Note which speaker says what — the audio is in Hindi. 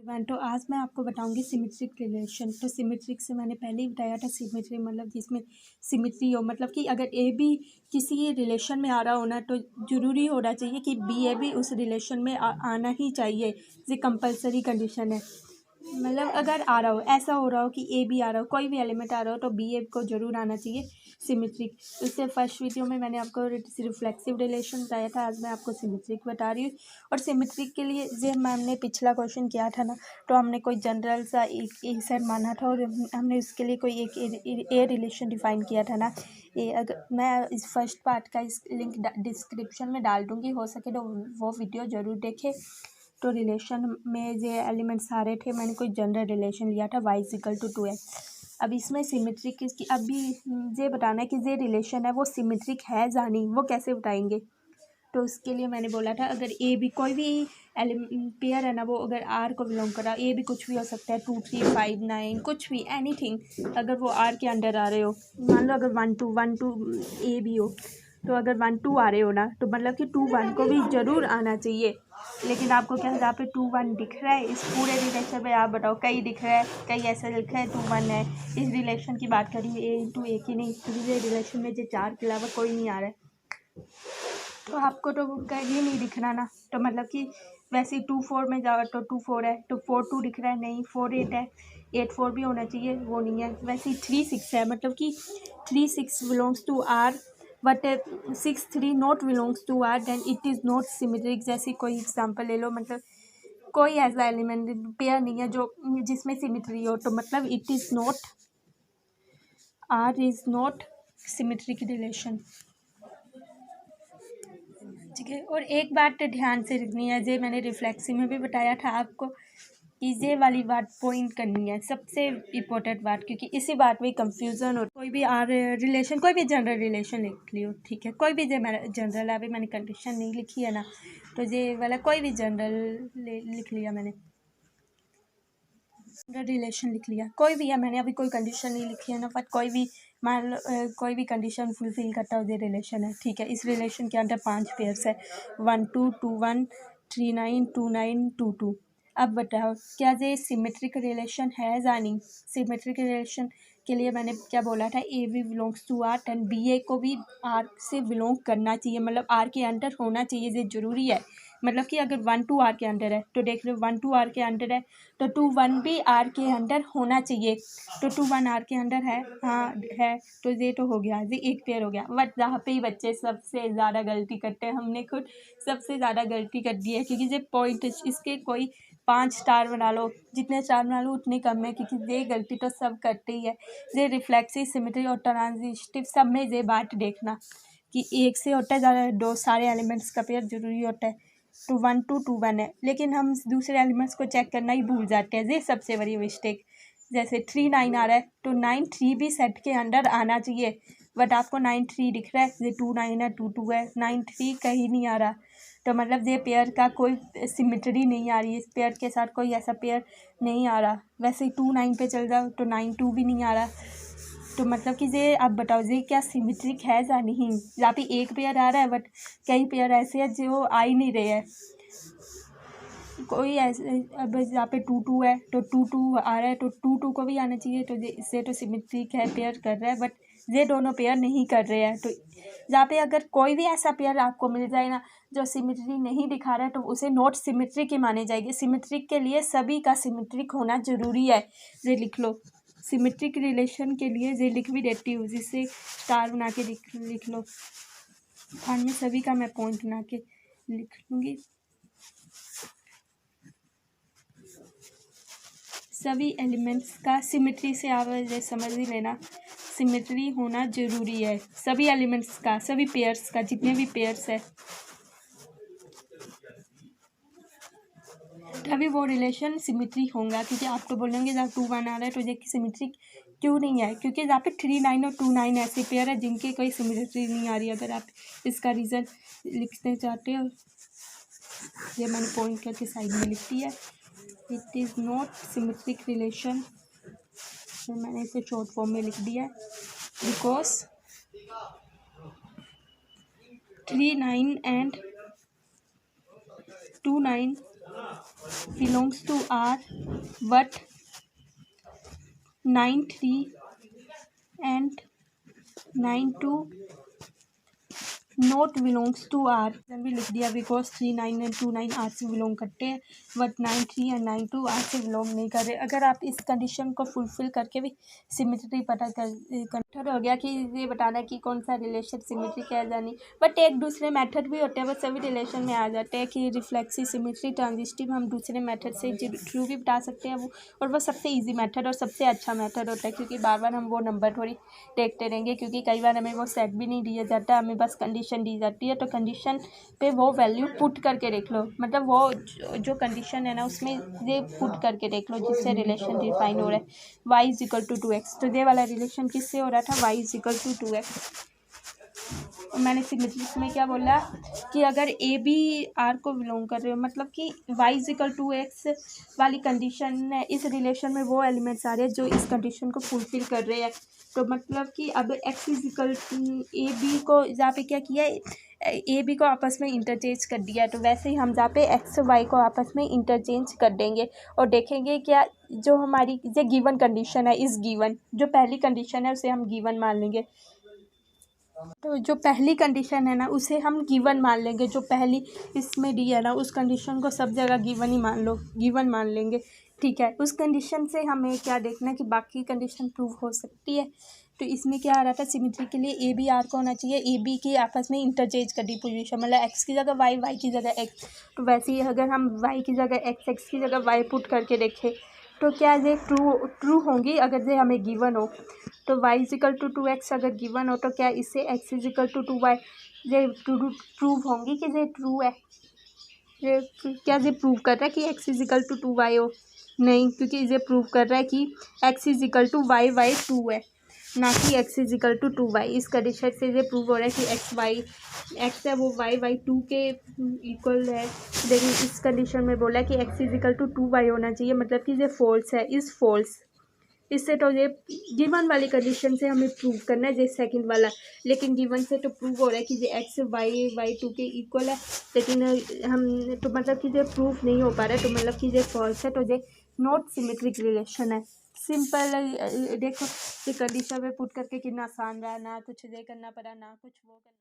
Speaker 1: तो आज मैं आपको बताऊंगी सिमेट्रिक रिलेशन। तो सिमेट्रिक से मैंने पहले ही बताया था, सिमेट्री मतलब जिसमें सिमेट्री हो, मतलब कि अगर ए भी किसी रिलेशन में आ रहा हो ना, तो ज़रूरी होना चाहिए कि बी ए भी उस रिलेशन में आना ही चाहिए। ये कंपलसरी कंडीशन है। मतलब अगर आ रहा हो, ऐसा हो रहा हो कि ए भी आ रहा हो, कोई भी एलिमेंट आ रहा हो, तो बी ए को ज़रूर आना चाहिए सिमेट्रिक। इससे फर्स्ट वीडियो में मैंने आपको रिफ्लेक्सिव रिलेशन बताया था, आज मैं आपको सिमेट्रिक बता रही हूँ। और सिमेट्रिक के लिए जो मैम ने पिछला क्वेश्चन किया था ना, तो हमने कोई जनरल सा एक सेट माना था और हमने उसके लिए कोई एक ए रिलेशन डिफाइन किया था ना। अगर मैं इस फर्स्ट पार्ट का इस लिंक डिस्क्रिप्शन में डाल दूँगी, हो सके तो वो वीडियो ज़रूर देखें। तो रिलेशन में जो एलिमेंट सारे थे, मैंने कोई जनरल रिलेशन लिया था y=2x। अब इसमें सिमेट्रिक किसकी, अभी ये बताना है कि ये रिलेशन है वो सिमेट्रिक है या नहीं, वो कैसे बताएंगे। तो उसके लिए मैंने बोला था, अगर ए भी कोई भी पेयर है ना, वो अगर आर को बिलोंग कर रहा, ए भी कुछ भी हो सकता है, 2 3 5 9 कुछ भी एनीथिंग, अगर वो आर के अंडर आ रहे हो, मान लो अगर 1 2 ए भी हो, तो अगर 1 2 आ रहे हो ना, तो मतलब कि 2 1 को भी ज़रूर आना चाहिए। लेकिन आपको क्या जहाँ पे 2 1 दिख रहा है इस पूरे रिलेशन में, आप बताओ कहीं दिख रहा है, कहीं ऐसा लिखा है 2 1 है। इस रिलेशन की बात करिए, ए इंटू ए की नहीं, पूरे रिलेशन में जो 4 के अलावा कोई नहीं आ रहा है, तो आपको तो कहीं नहीं दिख रहा ना। तो मतलब कि वैसे ही 2 4 में जाओ तो 2 4 है, तो 4 2 दिख रहा है, नहीं 4 8 है, 8 4 भी होना चाहिए, वो नहीं है। वैसे ही 3 6 है, मतलब कि 3 6 belongs to R, but 6 3 not belongs to R, then it is not symmetric. जैसे कोई एग्जांपल ले लो, मतलब कोई ऐसा एलिमेंट पेयर नहीं है जो जिसमें सिमेट्री हो, तो मतलब it is not, R is not symmetric relation. ठीक है। और एक बात ध्यान से रखनी है, जे मैंने रिफ्लेक्सिव में भी बताया था आपको, कि ये वाली बात पॉइंट करनी है, सबसे इम्पोर्टेंट बात, क्योंकि इसी बात में कंफ्यूजन हो। कोई भी आर रिलेशन, कोई भी जनरल रिलेशन लिख लियो, ठीक है, कोई भी जो जनरल है, अभी मैंने कंडीशन नहीं लिखी है ना, तो ये वाला कोई भी जनरल लिख लिया मैंने, रिलेशन लिख लिया, कोई भी है, मैंने अभी कोई कंडीशन नहीं लिखी है ना, बट कोई भी मान लो कोई भी कंडीशन फुलफिल करता हो, ये रिलेशन है, ठीक है। इस रिलेशन के अंदर 5 पेयर्स है, 1 2 2 1 3 9 2 9 2 2। अब बताओ क्या ये सिमेट्रिक रिलेशन है या नहीं। सिमेट्रिक रिलेशन के लिए मैंने क्या बोला था, ए भी belongs to R, and B A को भी आर से बिलोंग करना चाहिए, मतलब आर के अंडर होना चाहिए, ये ज़रूरी है। मतलब कि अगर 1 2 आर के अंडर है, तो देख लो 1 2 आर के अंडर है, तो 2 1 भी आर के अंडर होना चाहिए। तो 2 1 आर के अंडर है, हाँ है, तो ये तो हो गया, ये एक पेयर हो गया। बट जहाँ पे ही बच्चे सबसे ज़्यादा गलती करते हैं, हमने खुद सबसे ज़्यादा गलती कर दी है, क्योंकि ये पॉइंट इसके कोई 5 स्टार बना लो, जितने स्टार बना लो उतने कम है, क्योंकि ये गलती तो सब करते ही है। ये रिफ्लेक्सिव, सिमेट्री और ट्रांजिटिव सब में ये बात देखना कि एक से होता है ज़्यादा, 2 सारे एलिमेंट्स का पेयर जरूरी होता है। तो 1 2 2 1 है, लेकिन हम दूसरे एलिमेंट्स को चेक करना ही भूल जाते हैं, ये सबसे बड़ी मिस्टेक। जैसे 3 9 आ रहा है, तो 9 3 भी सेट के अंदर आना चाहिए, बट आपको 9 3 दिख रहा है, ये 2 9 है, 2 2 है, 9 3 कहीं नहीं आ रहा, तो मतलब ये पेयर का कोई सिमेट्री नहीं आ रही है, इस पेयर के साथ कोई ऐसा पेयर नहीं आ रहा। वैसे ही 2 9 पे चल जाओ तो 9 2 भी नहीं आ रहा, तो मतलब कि ये अब बताओ ये क्या सिमेट्रिक है या नहीं। यहाँ पे एक पेयर आ रहा है, बट कई पेयर ऐसे हैं जो आ ही नहीं रहे हैं। कोई ऐसे, अब यहाँ पे 2 2 है, तो 2 2 आ रहा है, तो 2 2 को भी आना चाहिए, तो इससे तो सिमेट्रिक है, पेयर कर रहा है, बट ये दोनों पेयर नहीं कर रहे हैं। तो यहाँ पे अगर कोई भी ऐसा पेयर आपको मिल जाए ना जो सिमेट्री नहीं दिखा रहा है, तो उसे नॉट सिमेट्रिक ही माने जाएगी। सिमेट्रिक के लिए सभी का सिमेट्रिक होना जरूरी है, ये लिख लो। सिमेट्रिक रिलेशन के लिए ये लिख भी देती हूँ, जिससे स्टार बना के लिख लो, बाद में सभी का मैं पॉइंट बना के लिख लूँगी। सभी एलिमेंट्स का सिमेट्री से आप समझ ही लेना, सिमेट्री होना जरूरी है सभी एलिमेंट्स का, सभी पेयर्स का, जितने भी पेयर्स है, तभी वो रिलेशन सिमेट्री होगा। क्योंकि आप तो बोलेंगे जहाँ 2 1 आ रहा है तो ये सिमेट्रिक क्यों नहीं है, क्योंकि यहाँ पे 3 9 और 2 9 ऐसे पेयर है जिनके कोई सिमेट्री नहीं आ रही। अगर आप इसका रीज़न लिखना चाहते हो, ये मैंने पॉइंट करके साइड में लिख दिया, it is not symmetric relation, तो मैंने इसे शॉर्ट फॉर्म में लिख दिया है, because 3 9 and 2 9 belongs to R but 9 3 and 9 2 not belongs to R भी लिख दिया बिकॉज 3 9 एंड 2 9 आर से बिलोंग करते हैं बट 9 3 एंड 9 2 आर से बिलोंग नहीं कर रहे। अगर आप इस कंडीशन को फुलफिल करके भी सिमेट्री पता कर हो गया कि ये बताना कि कौन सा रिलेशन सिमेट्री क्या जानी। बट एक दूसरे मेथड भी होते हैं, वो सभी रिलेशन में आ जाते हैं कि रिफ्लेक्सिव सिमेट्री ट्रांजिस्टिव हम दूसरे मेथड से थ्रू भी बता सकते हैं वो, और वो सबसे ईजी मेथड और सबसे अच्छा मेथड होता है क्योंकि बार बार हम वो नंबर थोड़ी देखते रहेंगे क्योंकि कई बार हमें वो सेट भी नहीं दिया जाता, हमें बस कंडीशन दी जाती है। तो कंडीशन पे वो वैल्यू पुट करके देख लो, मतलब वो जो कंडीशन है ना उसमें ये पुट करके देख लो जिससे रिलेशन डिफाइन हो रहा है y is equal to 2x। तो ये वाला रिलेशन किससे हो रहा था, y is equal to 2x। और मैंने सिमेट्रिक्स में क्या बोला कि अगर ए बी आर को बिलोंग कर रहे हो मतलब कि y is equal to x वाली कंडीशन है, इस रिलेशन में वो एलिमेंट्स आ रहे हैं जो इस कंडीशन को फुलफिल कर रहे हैं। तो मतलब कि अब x is equal A B को जहाँ पे क्या किया है, ए बी को आपस में इंटरचेंज कर दिया है, तो वैसे ही हम जहाँ पे एक्स वाई को आपस में इंटरचेंज कर देंगे और देखेंगे क्या जो हमारी ये गिवन कंडीशन है, इस गिवन जो पहली कंडीशन है उसे हम गिवन मान लेंगे। तो जो पहली कंडीशन है ना उसे हम गिवन मान लेंगे, जो पहली इसमें दी है ना उस कंडीशन को सब जगह गिवन ही मान लो, गिवन मान लेंगे। ठीक है, उस कंडीशन से हमें क्या देखना है कि बाकी कंडीशन प्रूव हो सकती है। तो इसमें क्या आ रहा था, सिमेट्री के लिए ए बी आर को होना चाहिए, ए बी की आपस में इंटरचेंज कर दी पोजीशन, मतलब एक्स की जगह वाई, वाई की जगह एक्स। तो वैसे ही अगर हम वाई की जगह एक्स, एक्स की जगह वाई पुट करके देखें तो क्या ये ट्रू होंगी अगर ये हमें गिवन हो। तो y is equal to 2x अगर गिवन हो तो क्या इससे x is equal to 2y ये प्रूव होंगी कि ये ट्रू है। ये क्या ये प्रूव कर रहा है कि x is equal to 2y हो, नहीं, क्योंकि ये प्रूव कर रहा है कि x is equal to y y 2 है, ना कि x is equal to 2y। इस कंडीशन से ये प्रूव हो रहा है कि x है वो y y 2 के इक्वल है। लेकिन इस कंडीशन में बोला है कि x is equal to 2y होना चाहिए, मतलब कि ये फॉल्स है, इस फॉल्स। इससे तो ये गिवन वाली कंडीशन से हमें प्रूव करना है ये सेकंड वाला, लेकिन गिवन से तो प्रूव हो रहा है कि ये एक्स वाई 2 के इक्वल है, लेकिन हम तो मतलब कि ये प्रूफ नहीं हो पा रहा है, तो मतलब कि ये फॉल्स है, तो ये नॉट सिमेट्रिक रिलेशन है। सिंपल देखो ये कंडीशन पे पुट करके कितना आसान रहा, ना कुछ ये करना पड़ा ना कुछ वो करना।